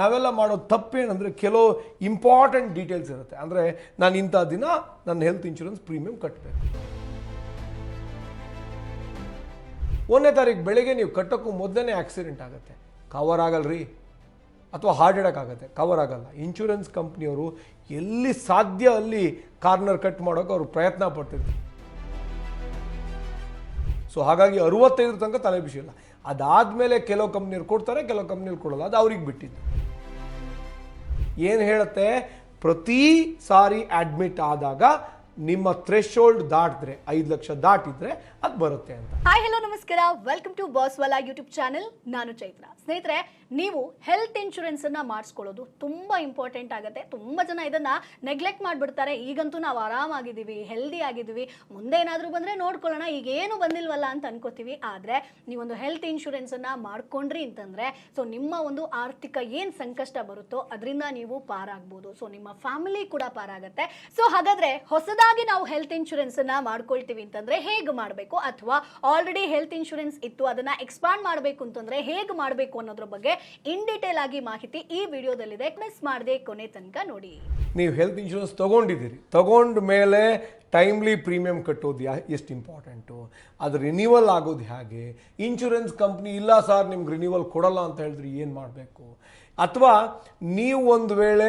ನಾವೆಲ್ಲ ಮಾಡೋ ತಪ್ಪೇನೆಂದರೆ ಕೆಲವು ಇಂಪಾರ್ಟೆಂಟ್ ಡೀಟೇಲ್ಸ್ ಇರುತ್ತೆ. ಅಂದರೆ ನಾನು ಇಂಥ ದಿನ ನನ್ನ ಹೆಲ್ತ್ ಇನ್ಶೂರೆನ್ಸ್ ಪ್ರೀಮಿಯಂ ಕಟ್ಟಬೇಕು. 1ನೇ ತಾರೀಕು ಬೆಳಗ್ಗೆ ನೀವು ಕಟ್ಟೋಕ್ಕೂ ಮೊದಲೇ ಆಕ್ಸಿಡೆಂಟ್ ಆಗುತ್ತೆ, ಕವರ್ ಆಗಲ್ರಿ. ಅಥವಾ ಹಾರ್ಟ್ ಅಟ್ಯಾಕ್ ಆಗುತ್ತೆ, ಕವರ್ ಆಗಲ್ಲ. ಇನ್ಶೂರೆನ್ಸ್ ಕಂಪ್ನಿಯವರು ಎಲ್ಲಿ ಸಾಧ್ಯ ಅಲ್ಲಿ ಕಾರ್ನರ್ ಕಟ್ ಮಾಡೋಕೆ ಅವರು ಪ್ರಯತ್ನ ಪಡ್ತಿರ್ತಾರೆ. ಸೊ ಹಾಗಾಗಿ 65 ತನಕ ತಲೆ ಬಿಸಿ ಇಲ್ಲ. ಅದಾದಮೇಲೆ ಕೆಲವು ಕಂಪ್ನಿಯವ್ರು ಕೊಡ್ತಾರೆ, ಕೆಲವು ಕಂಪ್ನಿಯವ್ರು ಕೊಡಲ್ಲ. ಅದು ಅವ್ರಿಗೆ ಬಿಟ್ಟಿದ್ದು. ಏನು ಹೇಳುತ್ತೆ, ಪ್ರತಿ ಸಾರಿ ಅಡ್ಮಿಟ್ ಆದಾಗ ನಿಮ್ಮ ಥ್ರೆಶೋಲ್ಡ್ ದಾಟಿದ್ರೆ 5 ಲಕ್ಷ ದಾಟಿದ್ರೆ ಅದು ಬರುತ್ತೆ ಅಂತ. ಹಾಯ್ ಹಲೋ ನಮಸ್ಕಾರ, ವೆಲ್ಕಮ್ ಟು ಬಾಸ್ವಾಲಾ ಯೂಟ್ಯೂಬ್ ಚಾನೆಲ್. ನಾನು ಚೈತ್ರ. ಸ್ನೇಹಿತರೆ, ನೀವು ಹೆಲ್ತ್ ಇನ್ಶೂರೆನ್ಸ್ ಅನ್ನ ಮಾಡಿಸ್ಕೊಳ್ಳೋದು ತುಂಬಾ ಇಂಪಾರ್ಟೆಂಟ್ ಆಗುತ್ತೆ. ತುಂಬಾ ಜನ ಇದನ್ನ ನೆಗ್ಲೆಕ್ಟ್ ಮಾಡ್ಬಿಡ್ತಾರೆ. ಈಗಂತೂ ನಾವು ಆರಾಮಾಗಿದ್ದೀವಿ, ಹೆಲ್ದಿ ಆಗಿದ್ದೀವಿ, ಮುಂದೆ ಏನಾದರೂ ಬಂದ್ರೆ ನೋಡ್ಕೊಳ್ಳೋಣ, ಈಗ ಏನು ಬಂದಿಲ್ವಲ್ಲ ಅಂತ ಅನ್ಕೋತೀವಿ. ಆದ್ರೆ ನೀವೊಂದು ಹೆಲ್ತ್ ಇನ್ಶೂರೆನ್ಸ್ ಅನ್ನ ಮಾಡ್ಕೊಂಡ್ರಿ ಅಂತಂದ್ರೆ ಸೊ ನಿಮ್ಮ ಒಂದು ಆರ್ಥಿಕ ಏನ್ ಸಂಕಷ್ಟ ಬರುತ್ತೋ ಅದರಿಂದ ನೀವು ಪಾರಾಗ್ಬೋದು. ಸೊ ನಿಮ್ಮ ಫ್ಯಾಮಿಲಿ ಕೂಡ ಪಾರಾಗತ್ತೆ. ಸೊ ಹಾಗಾದ್ರೆ ಹೊಸದಾಗಿ ನಾವು ಹೆಲ್ತ್ ಇನ್ಶೂರೆನ್ಸ್ ಅನ್ನ ಮಾಡ್ಕೊಳ್ತೀವಿ ಅಂತಂದ್ರೆ ಹೇಗೆ ಮಾಡಬೇಕು, ಅಥವಾ ಆಲ್ರೆಡಿ ಹೆಲ್ತ್ ಇನ್ಶೂರೆನ್ಸ್ ಇತ್ತು ಅದನ್ನ ಎಕ್ಸ್ಪಾಂಡ್ ಮಾಡಬೇಕು ಅಂತಂದ್ರೆ ಹೇಗೆ ಮಾಡಬೇಕು ಅನ್ನೋದ್ರ ಬಗ್ಗೆ ಇನ್ ಡೀಟೇಲ್ ಆಗಿ ಮಾಹಿತಿ ಈ ವಿಡಿಯೋದಲ್ಲಿದೆ. ಮಿಸ್ ಮಾಡದೆ ಕೊನೆ ತನಕ ನೋಡಿ. ನೀವು ಹೆಲ್ತ್ ಇನ್ಶೂರೆನ್ಸ್ ತೊಗೊಂಡಿದ್ದೀರಿ, ತಗೊಂಡ ಮೇಲೆ ಟೈಮ್ಲಿ ಪ್ರೀಮಿಯಂ ಕಟ್ಟೋದು ಎಷ್ಟು ಇಂಪಾರ್ಟೆಂಟು, ಅದು ರಿನ್ಯೂವಲ್ ಆಗೋದು ಹೇಗೆ, ಇನ್ಶೂರೆನ್ಸ್ ಕಂಪ್ನಿ ಇಲ್ಲ ಸರ್ ನಿಮ್ಗೆ ರಿನ್ಯೂವಲ್ ಕೊಡಲ್ಲ ಅಂತ ಹೇಳಿದ್ರೆ ಏನು ಮಾಡಬೇಕು, ಅಥವಾ ನೀವು ಒಂದು ವೇಳೆ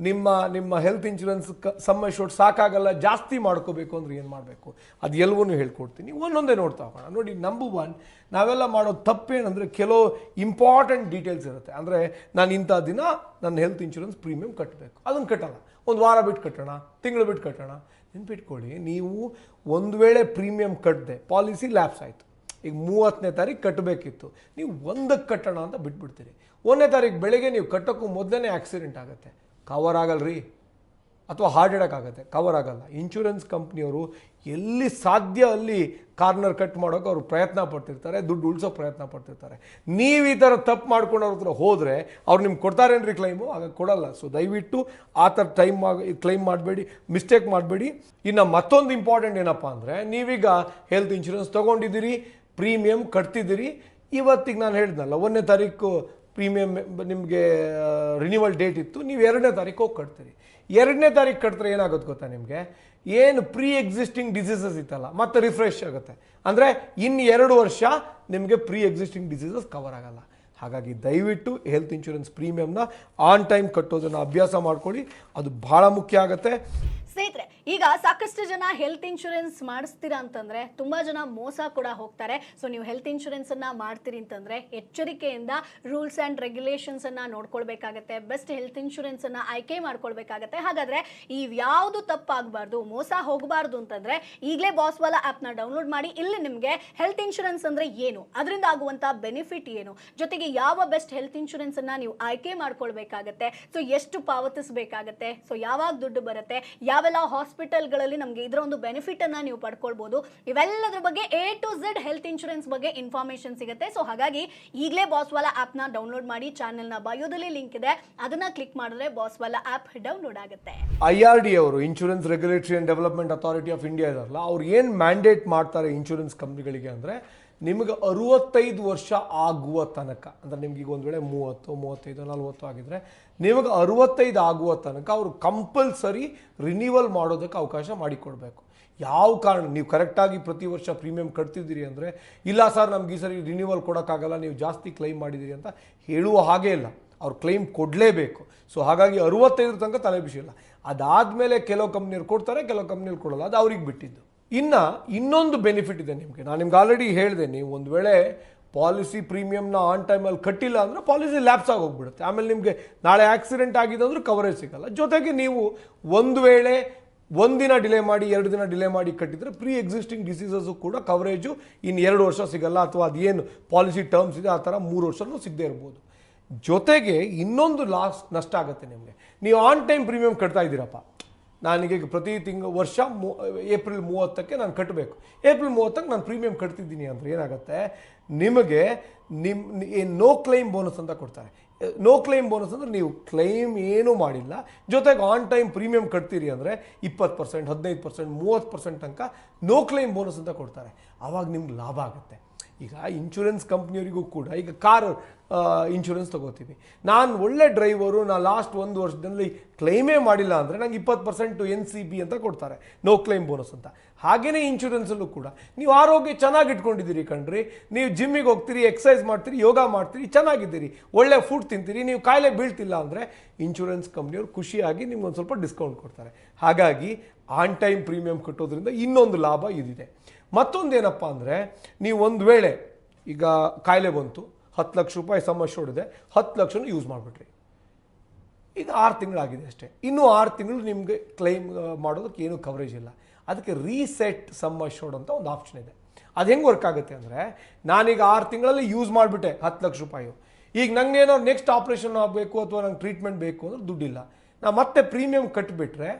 ನಿಮ್ಮ ಹೆಲ್ತ್ ಇನ್ಶೂರೆನ್ಸ್ ಸಮ್ ಅಶ್ಯೂರ್ಡ್ ಸಾಕಾಗಲ್ಲ ಜಾಸ್ತಿ ಮಾಡ್ಕೋಬೇಕು ಅಂದ್ರೆ ಏನು ಮಾಡಬೇಕು, ಅದು ಎಲ್ಲವೂ ಹೇಳ್ಕೊಡ್ತೀನಿ. ಒಂದೊಂದೇ ನೋಡ್ತಾ ಹೋಗೋಣ. ನೋಡಿ, ನಂಬರ್ 1, ನಾವೆಲ್ಲ ಮಾಡೋ ತಪ್ಪೇನೆಂದರೆ ಕೆಲವು ಇಂಪಾರ್ಟೆಂಟ್ ಡೀಟೇಲ್ಸ್ ಇರುತ್ತೆ. ಅಂದರೆ ನಾನು ಇಂಥ ದಿನ ನನ್ನ ಹೆಲ್ತ್ ಇನ್ಶೂರೆನ್ಸ್ ಪ್ರೀಮಿಯಂ ಕಟ್ಟಬೇಕು, ಅದನ್ನು ಕಟ್ಟಲ್ಲ. ಒಂದು ವಾರ ಬಿಟ್ಟು ಕಟ್ಟೋಣ, ತಿಂಗಳು ಬಿಟ್ಟು ಕಟ್ಟೋಣ. ನೆನ್ಪಿಟ್ಕೊಳ್ಳಿ, ನೀವು ಒಂದು ವೇಳೆ ಪ್ರೀಮಿಯಂ ಕಟ್ಟದೆ ಪಾಲಿಸಿ ಲ್ಯಾಪ್ಸ್ ಆಯಿತು, ಈಗ 30ನೇ ತಾರೀಕು ಕಟ್ಟಬೇಕಿತ್ತು, ನೀವು 1ಕ್ಕೆ ಕಟ್ಟೋಣ ಅಂತ ಬಿಟ್ಬಿಡ್ತೀರಿ. 1ನೇ ತಾರೀಕು ಬೆಳಗ್ಗೆ ನೀವು ಕಟ್ಟೋಕ್ಕೂ ಮೊದಲೇ ಆಕ್ಸಿಡೆಂಟ್ ಆಗುತ್ತೆ, ಕವರ್ ಆಗಲ್ರಿ. ಅಥವಾ ಹಾರ್ಟ್ ಅಟ್ಯಾಕ್ ಆಗುತ್ತೆ, ಕವರ್ ಆಗಲ್ಲ. ಇನ್ಶೂರೆನ್ಸ್ ಕಂಪ್ನಿಯವರು ಎಲ್ಲಿ ಸಾಧ್ಯ ಅಲ್ಲಿ ಕಾರ್ನರ್ ಕಟ್ ಮಾಡೋಕೆ ಅವರು ಪ್ರಯತ್ನ ಪಡ್ತಿರ್ತಾರೆ, ದುಡ್ಡು ಉಳಿಸೋ ಪ್ರಯತ್ನ ಪಡ್ತಿರ್ತಾರೆ. ನೀವು ಈ ಥರ ತಪ್ಪು ಮಾಡ್ಕೊಂಡು ಅವ್ರ ಹತ್ರ ಹೋದರೆ ಅವ್ರು ನಿಮ್ಗೆ ಕೊಡ್ತಾರೇನ್ರಿ ಕ್ಲೈಮು? ಆಗ ಕೊಡಲ್ಲ. ಸೊ ದಯವಿಟ್ಟು ಆ ಥರ ಕ್ಲೈಮ್ ಮಾಡಬೇಡಿ, ಮಿಸ್ಟೇಕ್ ಮಾಡಬೇಡಿ. ಇನ್ನು ಮತ್ತೊಂದು ಇಂಪಾರ್ಟೆಂಟ್ ಏನಪ್ಪ ಅಂದರೆ, ನೀವೀಗ ಹೆಲ್ತ್ ಇನ್ಶೂರೆನ್ಸ್ ತೊಗೊಂಡಿದ್ದೀರಿ, ಪ್ರೀಮಿಯಂ ಕಟ್ತಿದ್ದೀರಿ. ಇವತ್ತಿಗೆ ನಾನು ಹೇಳಿದ್ನಲ್ಲ, 1ನೇ ತಾರೀಕು ಪ್ರೀಮಿಯಂ ನಿಮಗೆ ರಿನ್ಯೂವಲ್ ಡೇಟ್ ಇತ್ತು, ನೀವು 2ನೇ ತಾರೀಕು ಹೋಗಿ ಕಟ್ತೀರಿ. 2ನೇ ತಾರೀಕು ಕಟ್ಟಿದ್ರೆ ಏನಾಗುತ್ತೆ ಗೊತ್ತಾ, ನಿಮಗೆ ಏನು ಪ್ರೀ ಎಕ್ಸಿಸ್ಟಿಂಗ್ ಡಿಸೀಸಸ್ ಇತ್ತಲ್ಲ ಮತ್ತೆ ರಿಫ್ರೆಶ್ ಆಗುತ್ತೆ. ಅಂದರೆ ಇನ್ನು 2 ವರ್ಷ ನಿಮಗೆ ಪ್ರೀ ಎಕ್ಸಿಸ್ಟಿಂಗ್ ಡಿಸೀಸಸ್ ಕವರ್ ಆಗಲ್ಲ. ಹಾಗಾಗಿ ದಯವಿಟ್ಟು ಹೆಲ್ತ್ ಇನ್ಶೂರೆನ್ಸ್ ಪ್ರೀಮಿಯಂನ ಆನ್ ಟೈಮ್ ಕಟ್ಟೋದನ್ನು ಅಭ್ಯಾಸ ಮಾಡ್ಕೊಳ್ಳಿ, ಅದು ಭಾಳ ಮುಖ್ಯ ಆಗುತ್ತೆ. ಸ್ನೇಹಿತರೆ, ಈಗ ಸಾಕಷ್ಟು ಜನ ಹೆಲ್ತ್ ಇನ್ಶೂರೆನ್ಸ್ ಮಾಡಿಸ್ತೀರಾ ಅಂತಂದ್ರೆ ತುಂಬಾ ಜನ ಮೋಸ ಕೂಡ ಹೋಗ್ತಾರೆ. ಸೊ ನೀವು ಹೆಲ್ತ್ ಇನ್ಶೂರೆನ್ಸ್ ಅನ್ನ ಮಾಡ್ತೀರಿ ಅಂತಂದ್ರೆ ಎಚ್ಚರಿಕೆಯಿಂದ ರೂಲ್ಸ್ ಅಂಡ್ ರೆಗ್ಯುಲೇಷನ್ಸ್ ಅನ್ನ ನೋಡ್ಕೊಳ್ಬೇಕಾಗತ್ತೆ, ಬೆಸ್ಟ್ ಹೆಲ್ತ್ ಇನ್ಶೂರೆನ್ಸ್ ಅನ್ನ ಆಯ್ಕೆ ಮಾಡ್ಕೊಳ್ಬೇಕಾಗತ್ತೆ. ಹಾಗಾದ್ರೆ ಯಾವುದು ತಪ್ಪಾಗಬಾರ್ದು, ಮೋಸ ಹೋಗಬಾರ್ದು ಅಂತಂದ್ರೆ ಈಗಲೇ ಬಾಸ್ವಾಲಾ ಆಪ್ ನ ಡೌನ್ಲೋಡ್ ಮಾಡಿ. ಇಲ್ಲಿ ನಿಮಗೆ ಹೆಲ್ತ್ ಇನ್ಶೂರೆನ್ಸ್ ಅಂದ್ರೆ ಏನು, ಅದರಿಂದ ಆಗುವಂತ ಬೆನಿಫಿಟ್ ಏನು, ಜೊತೆಗೆ ಯಾವ ಬೆಸ್ಟ್ ಹೆಲ್ತ್ ಇನ್ಶೂರೆನ್ಸ್ ಅನ್ನ ನೀವು ಆಯ್ಕೆ ಮಾಡ್ಕೊಳ್ಬೇಕಾಗತ್ತೆ, ಸೊ ಎಷ್ಟು ಪಾವತಿಸಬೇಕಾಗತ್ತೆ, ಸೊ ಯಾವಾಗ ದುಡ್ಡು ಬರುತ್ತೆ, ಯಾವೆಲ್ಲ ಹಾಸ್ಪಿಟಲ್ಗಳಲ್ಲಿ ನಮಗೆ ಇದರ ಒಂದು ಬೆನಿಫಿಟ್ ಅನ್ನ ನೀವು ಪಡ್ಕೊಳ್ಬಹುದು, ಇವೆಲ್ಲದರ ಬಗ್ಗೆ A to Z health insurance ಬಗ್ಗೆ ಇನ್ಫಾರ್ಮೇಶನ್ ಸಿಗುತ್ತೆ. ಸೊ ಹಾಗಾಗಿ ಈಗಲೇ ಬಾಸ್ವಾಲಾ ಆಪ್ ನ ಡೌನ್ಲೋಡ್ ಮಾಡಿ. ಚಾನೆಲ್ ನ ಬಯೋದಲ್ಲಿ ಲಿಂಕ್ ಇದೆ, ಅದನ್ನ ಕ್ಲಿಕ್ ಮಾಡಿದ್ರೆ ಬಾಸ್ವಾಲಾ ಆಪ್ ಡೌನ್ಲೋಡ್ ಆಗುತ್ತೆ. IRD ಅವರು, insurance regulatory and development authority of India ಇದಾರಲ್ಲ, ಅವ್ರು ಏನು ಮ್ಯಾಂಡೇಟ್ ಮಾಡ್ತಾರೆ ಇನ್ಶೂರೆನ್ಸ್ ಕಂಪ್ನಿಗಳಿಗೆ ಅಂದರೆ, ನಿಮಗೆ 65 ವರ್ಷ ಆಗುವ ತನಕ, ಅಂದರೆ ನಿಮ್ಗೆ ಈಗ ಒಂದು ವೇಳೆ 30, 35, 40 ಆಗಿದ್ರೆ ನಿಮಗೆ 65 ಆಗುವ ತನಕ ಅವರು ಕಂಪಲ್ಸರಿ ರಿನ್ಯೂವಲ್ ಮಾಡೋದಕ್ಕೆ ಅವಕಾಶ ಮಾಡಿಕೊಡ್ಬೇಕು. ಯಾವ ಕಾರಣ, ನೀವು ಕರೆಕ್ಟಾಗಿ ಪ್ರತಿ ವರ್ಷ ಪ್ರೀಮಿಯಂ ಕಟ್ತಿದ್ದೀರಿ ಅಂದರೆ, ಇಲ್ಲ ಸರ್ ನಮ್ಗೆ ಈ ಸರಿ ರಿನ್ಯೂವಲ್ ಕೊಡೋಕ್ಕಾಗಲ್ಲ, ನೀವು ಜಾಸ್ತಿ ಕ್ಲೈಮ್ ಮಾಡಿದ್ದೀರಿ ಅಂತ ಹೇಳುವ ಹಾಗೇ ಇಲ್ಲ, ಅವ್ರು ಕ್ಲೈಮ್ ಕೊಡಲೇಬೇಕು. ಸೊ ಹಾಗಾಗಿ 65 ತನಕ ತಲೆ ಬಿಸಿ ಇಲ್ಲ. ಅದಾದಮೇಲೆ ಕೆಲವು ಕಂಪ್ನಿಯವ್ರು ಕೊಡ್ತಾರೆ, ಕೆಲವು ಕಂಪ್ನಿಯವ್ರು ಕೊಡಲ್ಲ, ಅದು ಅವ್ರಿಗೆ ಬಿಟ್ಟಿದ್ದು. ಇನ್ನೊಂದು ಬೆನಿಫಿಟ್ ಇದೆ ನಿಮಗೆ. ನಾನು ನಿಮ್ಗೆ ಆಲ್ರೆಡಿ ಹೇಳಿದೆ, ನೀವು ಒಂದು ವೇಳೆ ಪಾಲಿಸಿ ಪ್ರೀಮಿಯಂನ ಆನ್ ಟೈಮಲ್ಲಿ ಕಟ್ಟಿಲ್ಲ ಅಂದರೆ ಪಾಲಿಸಿ ಲ್ಯಾಪ್ಸ್ ಆಗಿ ಹೋಗ್ಬಿಡುತ್ತೆ. ಆಮೇಲೆ ನಿಮಗೆ ನಾಳೆ ಆಕ್ಸಿಡೆಂಟ್ ಆಗಿದೆ ಅಂದರೂ ಕವರೇಜ್ ಸಿಗಲ್ಲ. ಜೊತೆಗೆ ನೀವು ಒಂದು ವೇಳೆ 1 ದಿನ ಡಿಲೇ ಮಾಡಿ 2 ದಿನ ಡಿಲೇ ಮಾಡಿ ಕಟ್ಟಿದರೆ ಪ್ರೀ ಎಕ್ಸಿಸ್ಟಿಂಗ್ ಡಿಸೀಸಸ್ಸು ಕೂಡ ಕವರೇಜು ಇನ್ನು 2 ವರ್ಷ ಸಿಗಲ್ಲ, ಅಥವಾ ಅದೇನು ಪಾಲಿಸಿ ಟರ್ಮ್ಸ್ ಇದೆ ಆ ಥರ 3 ವರ್ಷನೂ ಸಿಗದೇ ಇರ್ಬೋದು. ಜೊತೆಗೆ ಇನ್ನೊಂದು ನಷ್ಟ ಆಗುತ್ತೆ ನಿಮಗೆ. ನೀವು ಆನ್ ಟೈಮ್ ಪ್ರೀಮಿಯಂ ಕಟ್ತಾ ಇದ್ದೀರಪ್ಪ, ನಾನೀಗ ಪ್ರತಿ ವರ್ಷ ಏಪ್ರಿಲ್ 30ಕ್ಕೆ ನಾನು ಕಟ್ಟಬೇಕು, ಏಪ್ರಿಲ್ 30ಕ್ಕೆ ನಾನು ಪ್ರೀಮಿಯಂ ಕಟ್ತಿದ್ದೀನಿ ಅಂದರೆ ಏನಾಗುತ್ತೆ, ನಿಮಗೆ ನೋ ಕ್ಲೈಮ್ ಬೋನಸ್ ಅಂತ ಕೊಡ್ತಾರೆ. ನೋ ಕ್ಲೈಮ್ ಬೋನಸ್ ಅಂದರೆ ನೀವು ಕ್ಲೈಮ್ ಏನೂ ಮಾಡಿಲ್ಲ, ಜೊತೆಗೆ ಆನ್ ಟೈಮ್ ಪ್ರೀಮಿಯಂ ಕಟ್ತೀರಿ ಅಂದರೆ 20%, 15%, 30% ತನಕ ನೋ ಕ್ಲೈಮ್ ಬೋನಸ್ ಅಂತ ಕೊಡ್ತಾರೆ. ಆವಾಗ ನಿಮ್ಗೆ ಲಾಭ ಆಗುತ್ತೆ. ಈಗ ಇನ್ಶೂರೆನ್ಸ್ ಕಂಪ್ನಿಯವರಿಗೂ ಕೂಡ ಈಗ ಕಾರ್ ಇನ್ಶೂರೆನ್ಸ್ ತೊಗೋತೀವಿ, ನಾನು ಒಳ್ಳೆ ಡ್ರೈವರು, ನಾನು ಲಾಸ್ಟ್ 1 ವರ್ಷದಲ್ಲಿ ಕ್ಲೈಮೇ ಮಾಡಿಲ್ಲ ಅಂದರೆ ನಂಗೆ 20% NCB ಅಂತ ಕೊಡ್ತಾರೆ, ನೋ ಕ್ಲೈಮ್ ಬೋನಸ್ ಅಂತ. ಹಾಗೆಯೇ ಇನ್ಶೂರೆನ್ಸಲ್ಲೂ ಕೂಡ ನೀವು ಆರೋಗ್ಯ ಚೆನ್ನಾಗಿ ಇಟ್ಕೊಂಡಿದ್ದೀರಿ ಕಣ್ರಿ, ನೀವು ಜಿಮ್ಮಿಗೆ ಹೋಗ್ತೀರಿ, ಎಕ್ಸಸೈಸ್ ಮಾಡ್ತೀರಿ, ಯೋಗ ಮಾಡ್ತೀರಿ, ಚೆನ್ನಾಗಿದ್ದೀರಿ, ಒಳ್ಳೆ ಫುಡ್ ತಿಂತೀರಿ, ನೀವು ಕಾಯಿಲೆ ಬೀಳ್ತಿಲ್ಲ ಅಂದರೆ ಇನ್ಶೂರೆನ್ಸ್ ಕಂಪ್ನಿಯವರು ಖುಷಿಯಾಗಿ ನಿಮ್ಗೊಂದು ಸ್ವಲ್ಪ ಡಿಸ್ಕೌಂಟ್ ಕೊಡ್ತಾರೆ. ಹಾಗಾಗಿ ಆನ್ ಟೈಮ್ ಪ್ರೀಮಿಯಂ ಕಟ್ಟೋದ್ರಿಂದ ಇನ್ನೊಂದು ಲಾಭ ಇದಿದೆ. ಮತ್ತೊಂದೇನಪ್ಪ ಅಂದರೆ, ನೀವು ಒಂದು ವೇಳೆ ಈಗ ಕಾಯಿಲೆ ಬಂತು, 10 ಲಕ್ಷ ರೂಪಾಯಿ ಸಮ್ ಅಶ್ಯೂರ್ಡ್ ಇದೆ, 10 ಲಕ್ಷನೂ ಯೂಸ್ ಮಾಡಿಬಿಟ್ರಿ, ಈಗ 6 ತಿಂಗಳಾಗಿದೆ ಅಷ್ಟೇ, ಇನ್ನೂ 6 ತಿಂಗಳು ನಿಮಗೆ ಕ್ಲೈಮ್ ಮಾಡೋದಕ್ಕೆ ಏನೂ ಕವರೇಜ್ ಇಲ್ಲ. ಅದಕ್ಕೆ ರೀಸೆಟ್ ಸಮ್ ಅಶ್ಯೂರ್ಡ್ ಅಂತ ಒಂದು ಆಪ್ಷನ್ ಇದೆ. ಅದು ಹೆಂಗೆ ವರ್ಕ್ ಆಗುತ್ತೆ ಅಂದರೆ, ನಾನೀಗ 6 ತಿಂಗಳಲ್ಲಿ ಯೂಸ್ ಮಾಡಿಬಿಟ್ಟೆ 10 ಲಕ್ಷ ರೂಪಾಯಿ, ಈಗ ನನಗೇನೋ ನೆಕ್ಸ್ಟ್ ಆಪ್ರೇಷನ್ ಆಗಬೇಕು ಅಥವಾ ನಂಗೆ ಟ್ರೀಟ್ಮೆಂಟ್ ಬೇಕು ಅಂದ್ರೆ ದುಡ್ಡಿಲ್ಲ, ನಾ ಮತ್ತೆ ಪ್ರೀಮಿಯಂ ಕಟ್ಟಿಬಿಟ್ರೆ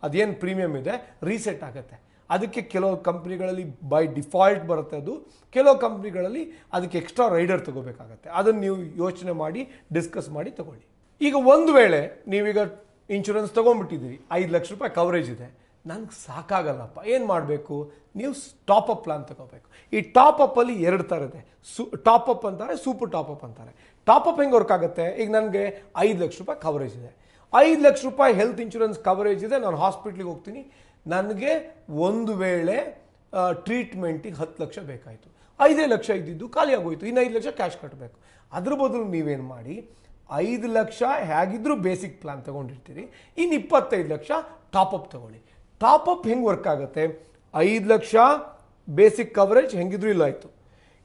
ಅದೇನು ಪ್ರೀಮಿಯಂ ಇದೆ ರೀಸೆಟ್ ಆಗುತ್ತೆ. ಅದಕ್ಕೆ ಕೆಲವು ಕಂಪ್ನಿಗಳಲ್ಲಿ ಬೈ ಡಿಫಾಲ್ಟ್ ಬರುತ್ತೆ ಅದು, ಕೆಲವು ಕಂಪ್ನಿಗಳಲ್ಲಿ ಅದಕ್ಕೆ ಎಕ್ಸ್ಟ್ರಾ ರೈಡರ್ ತೊಗೋಬೇಕಾಗತ್ತೆ. ಅದನ್ನು ನೀವು ಯೋಚನೆ ಮಾಡಿ ಡಿಸ್ಕಸ್ ಮಾಡಿ ತೊಗೊಳ್ಳಿ. ಈಗ ಒಂದು ವೇಳೆ ನೀವೀಗ ಇನ್ಶೂರೆನ್ಸ್ ತೊಗೊಂಡ್ಬಿಟ್ಟಿದ್ದೀರಿ, 5 ಲಕ್ಷ ರೂಪಾಯಿ ಕವರೇಜ್ ಇದೆ, ನನಗೆ ಸಾಕಾಗಲ್ಲಪ್ಪ, ಏನು ಮಾಡಬೇಕು? ನೀವು ಟಾಪಪ್ ಪ್ಲಾನ್ ತೊಗೋಬೇಕು. ಈ ಟಾಪಪ್ಪಲ್ಲಿ 2 ಥರ ಇದೆ, ಟಾಪಪ್ ಅಂತಾರೆ, ಸೂಪರ್ ಟಾಪಪ್ ಅಂತಾರೆ. ಟಾಪಪ್ ಹೆಂಗೆ ವರ್ಕ್ ಆಗುತ್ತೆ? ಈಗ ನನಗೆ 5 ಲಕ್ಷ ರೂಪಾಯಿ ಕವರೇಜ್ ಇದೆ, 5 ಲಕ್ಷ ರೂಪಾಯಿ ಹೆಲ್ತ್ ಇನ್ಶೂರೆನ್ಸ್ ಕವರೇಜ್ ಇದೆ, ನಾನು ಹಾಸ್ಪಿಟ್ಲಿಗೆ ಹೋಗ್ತೀನಿ, ನನಗೆ ಒಂದು ವೇಳೆ ಟ್ರೀಟ್ಮೆಂಟಿಗೆ 10 ಲಕ್ಷ ಬೇಕಾಯಿತು, 5 ಲಕ್ಷ ಇದ್ದಿದ್ದು ಖಾಲಿ ಆಗೋಯ್ತು, ಇನ್ನು 5 ಲಕ್ಷ ಕ್ಯಾಶ್ ಕಟ್ಟಬೇಕು. ಅದ್ರ ಬದಲು ನೀವೇನು ಮಾಡಿ, 5 ಲಕ್ಷ ಹೇಗಿದ್ರೂ ಬೇಸಿಕ್ ಪ್ಲಾನ್ ತೊಗೊಂಡಿರ್ತೀರಿ, ಇನ್ನು 25 ಲಕ್ಷ ಟಾಪಪ್ ತೊಗೊಳ್ಳಿ. ಟಾಪಪ್ ಹೆಂಗೆ ವರ್ಕ್ ಆಗುತ್ತೆ? 5 ಲಕ್ಷ ಬೇಸಿಕ್ ಕವರೇಜ್ ಹೆಂಗಿದ್ರೂ ಇಲ್ಲ ಆಯಿತು,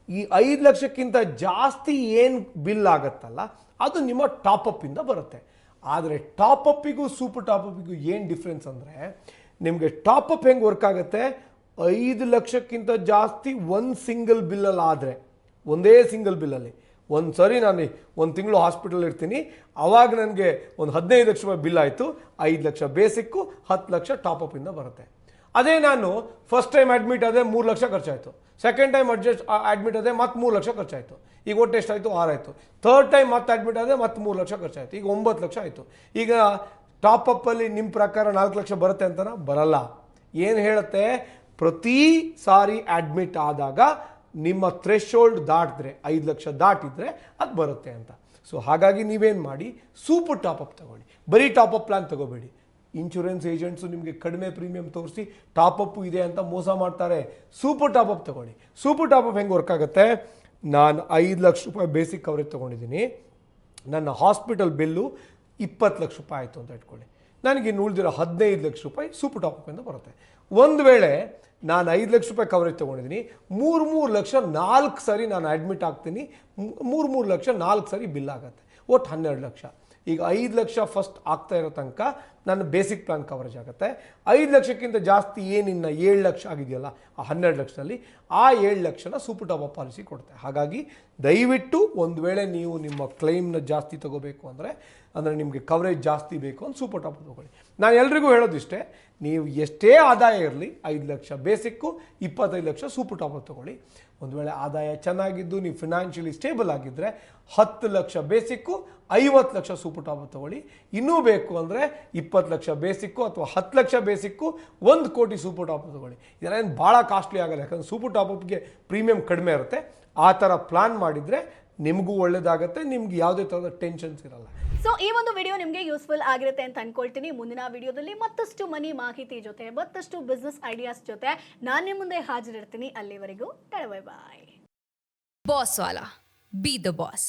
ಈ 5 ಲಕ್ಷಕ್ಕಿಂತ ಜಾಸ್ತಿ ಏನು ಬಿಲ್ ಆಗುತ್ತಲ್ಲ ಅದು ನಿಮ್ಮ ಟಾಪಪ್ಪಿಂದ ಬರುತ್ತೆ. ಆದರೆ ಟಾಪಪ್ಪಿಗೂ ಸೂಪರ್ ಟಾಪಪ್ಪಿಗೂ ಏನು ಡಿಫ್ರೆನ್ಸ್ ಅಂದರೆ, ನಿಮಗೆ ಟಾಪಪ್ ಹೆಂಗೆ ವರ್ಕ್ ಆಗುತ್ತೆ? 5 ಲಕ್ಷಕ್ಕಿಂತ ಜಾಸ್ತಿ ಒಂದು ಸಿಂಗಲ್ ಬಿಲ್ಲಲ್ಲಿ ಆದರೆ, ಒಂದೇ ಸಿಂಗಲ್ ಬಿಲ್ಲಲ್ಲಿ ಒಂದು ಸರಿ ನಾನು 1 ತಿಂಗಳು ಹಾಸ್ಪಿಟಲ್ ಇರ್ತೀನಿ, ಆವಾಗ ನನಗೆ ಒಂದು 15 ಲಕ್ಷ ರೂಪಾಯಿ ಬಿಲ್ ಆಯಿತು, 5 ಲಕ್ಷ ಬೇಸಿಕ್ಕು, 10 ಲಕ್ಷ ಟಾಪಪ್ಪಿಂದ ಬರುತ್ತೆ. ಅದೇ ನಾನು ಫಸ್ಟ್ ಟೈಮ್ ಅಡ್ಮಿಟ್ ಆದೆ 3 ಲಕ್ಷ ಖರ್ಚಾಯಿತು, ಸೆಕೆಂಡ್ ಟೈಮ್ ಅಡ್ಮಿಟ್ ಆದೆ ಮತ್ತೆ 3 ಲಕ್ಷ ಖರ್ಚಾಯಿತು, ಈಗ ಒಟ್ಟು ಎಷ್ಟಾಯಿತು? 6 ಆಯಿತು. ಥರ್ಡ್ ಟೈಮ್ ಮತ್ತೆ ಅಡ್ಮಿಟ್ ಆದೆ ಮತ್ತೆ 3 ಲಕ್ಷ ಖರ್ಚಾಯಿತು, ಈಗ 9 ಲಕ್ಷ ಆಯಿತು. ಈಗ ಟಾಪಪ್ಪಲ್ಲಿ ನಿಮ್ಮ ಪ್ರಕಾರ 4 ಲಕ್ಷ ಬರುತ್ತೆ ಅಂತನ? ಬರಲ್ಲ. ಏನು ಹೇಳುತ್ತೆ? ಪ್ರತಿ ಸಾರಿ ಅಡ್ಮಿಟ್ ಆದಾಗ ನಿಮ್ಮ ಥ್ರೆಶೋಲ್ಡ್ ದಾಟಿದ್ರೆ, 5 ಲಕ್ಷ ದಾಟಿದ್ರೆ ಅದು ಬರುತ್ತೆ ಅಂತ. ಸೊ ಹಾಗಾಗಿ ನೀವೇನು ಮಾಡಿ, ಸೂಪರ್ ಟಾಪಪ್ ತಗೊಳ್ಳಿ, ಬರೀ ಟಾಪಪ್ ಪ್ಲಾನ್ ತಗೋಬೇಡಿ. ಇನ್ಶೂರೆನ್ಸ್ ಏಜೆಂಟ್ಸು ನಿಮಗೆ ಕಡಿಮೆ ಪ್ರೀಮಿಯಂ ತೋರಿಸಿ ಟಾಪಪ್ಪು ಇದೆ ಅಂತ ಮೋಸ ಮಾಡ್ತಾರೆ. ಸೂಪರ್ ಟಾಪಪ್ ತಗೊಳ್ಳಿ. ಸೂಪರ್ ಟಾಪಪ್ ಹೆಂಗೆ ವರ್ಕ್ ಆಗುತ್ತೆ? ನಾನು 5 ಲಕ್ಷ ರೂಪಾಯಿ ಬೇಸಿಕ್ ಕವರೇಜ್ ತೊಗೊಂಡಿದ್ದೀನಿ, ನನ್ನ ಹಾಸ್ಪಿಟಲ್ ಬಿಲ್ಲು 20 ಲಕ್ಷ ರೂಪಾಯಿ ಆಯಿತು ಅಂತ ಇಟ್ಕೊಳ್ಳಿ, ನನಗೆ ಇನ್ನು ಉಳಿದಿರೋ 15 ಲಕ್ಷ ರೂಪಾಯಿ ಸೂಪರ್ ಟಾಪಪ್ಪಿಂದ ಬರುತ್ತೆ. ಒಂದು ವೇಳೆ ನಾನು 5 ಲಕ್ಷ ರೂಪಾಯಿ ಕವರೇಜ್ ತೊಗೊಂಡಿದ್ದೀನಿ, 3 ಲಕ್ಷ 4 ಸರಿ ನಾನು ಅಡ್ಮಿಟ್ ಆಗ್ತೀನಿ, 3 ಲಕ್ಷ 4 ಸರಿ ಬಿಲ್ ಆಗುತ್ತೆ, ಒಟ್ಟು 12 ಲಕ್ಷ. ಈಗ 5 ಲಕ್ಷ ಫಸ್ಟ್ ಆಗ್ತಾ ಇರೋ ತನಕ ನನ್ನ ಬೇಸಿಕ್ ಪ್ಲಾನ್ ಕವರೇಜ್ ಆಗುತ್ತೆ. 5 ಲಕ್ಷಕ್ಕಿಂತ ಜಾಸ್ತಿ ಏನಿನ್ನ 7 ಲಕ್ಷ ಆಗಿದೆಯಲ್ಲ, ಆ 12 ಲಕ್ಷದಲ್ಲಿ ಆ 7 ಲಕ್ಷನ ಸೂಪರ್ ಟಾಪಪ್ ಪಾಲಿಸಿ ಕೊಡುತ್ತೆ. ಹಾಗಾಗಿ ದಯವಿಟ್ಟು ಒಂದು ವೇಳೆ ನೀವು ನಿಮ್ಮ ಕ್ಲೈಮ್ನ ಜಾಸ್ತಿ ತೊಗೋಬೇಕು ಅಂದರೆ ನಿಮಗೆ ಕವರೇಜ್ ಜಾಸ್ತಿ ಬೇಕು ಅಂತ ಸೂಪರ್ ಟಾಪಪ್ ತೊಗೊಳ್ಳಿ. ನಾನು ಎಲ್ರಿಗೂ ಹೇಳೋದಿಷ್ಟೇ, ನೀವು ಎಷ್ಟೇ ಆದಾಯ ಇರಲಿ, 5 lakh basic, 25 lakh super top up ತೊಗೊಳ್ಳಿ. ಒಂದು ವೇಳೆ ಆದಾಯ ಚೆನ್ನಾಗಿದ್ದು ನೀವು ಫಿನಾನ್ಷಿಯಲಿ ಸ್ಟೇಬಲ್ ಆಗಿದ್ದರೆ 10 lakh basic, 50 lakh super top up ತೊಗೊಳ್ಳಿ. ಇನ್ನೂ ಬೇಕು ಅಂದರೆ 20 ಲಕ್ಷ ಬೇಸಿಕ್ಕು ಅಥವಾ 10 ಲಕ್ಷ ಬೇಸಿಕ್ಕು, 1 ಕೋಟಿ ಸೂಪರ್ ಟಾಪಪ್ ತೊಗೊಳ್ಳಿ. ಇದನ್ನೇನು ಭಾಳ ಕಾಸ್ಟ್ಲಿ ಆಗಲ್ಲ, ಯಾಕಂದರೆ ಸೂಪರ್ ಟಾಪಪ್ಗೆ ಪ್ರೀಮಿಯಂ ಕಡಿಮೆ ಇರುತ್ತೆ. ಆ ಥರ ಪ್ಲಾನ್ ಮಾಡಿದರೆ ನಿಮಗೂ ಒಳ್ಳೆಯದಾಗುತ್ತೆ, ನಿಮ್ಗೆ ಯಾವುದೇ ಥರದ ಟೆನ್ಷನ್ಸ್ ಇರಲ್ಲ. ಸೊ ಈ ಒಂದು ವಿಡಿಯೋ ನಿಮಗೆ ಯೂಸ್ಫುಲ್ ಆಗಿರುತ್ತೆ ಅಂತ ಅನ್ಕೊಳ್ತೀನಿ. ಮುಂದಿನ ವಿಡಿಯೋದಲ್ಲಿ ಮತ್ತಷ್ಟು ಮನಿ ಮಾಹಿತಿ ಜೊತೆ, ಮತ್ತಷ್ಟು ಬಿಸ್ನೆಸ್ ಐಡಿಯಾಸ್ ಜೊತೆ ನಾನು ನಿಮ್ಮ ಮುಂದೆ ಹಾಜರಿರ್ತೀನಿ. ಅಲ್ಲಿವರೆಗೂ ಬಾಯ್ ಬಾಯ್. ಬಾಸ್ ವಾಲಾ, ಬಿ ದ ಬಾಸ್.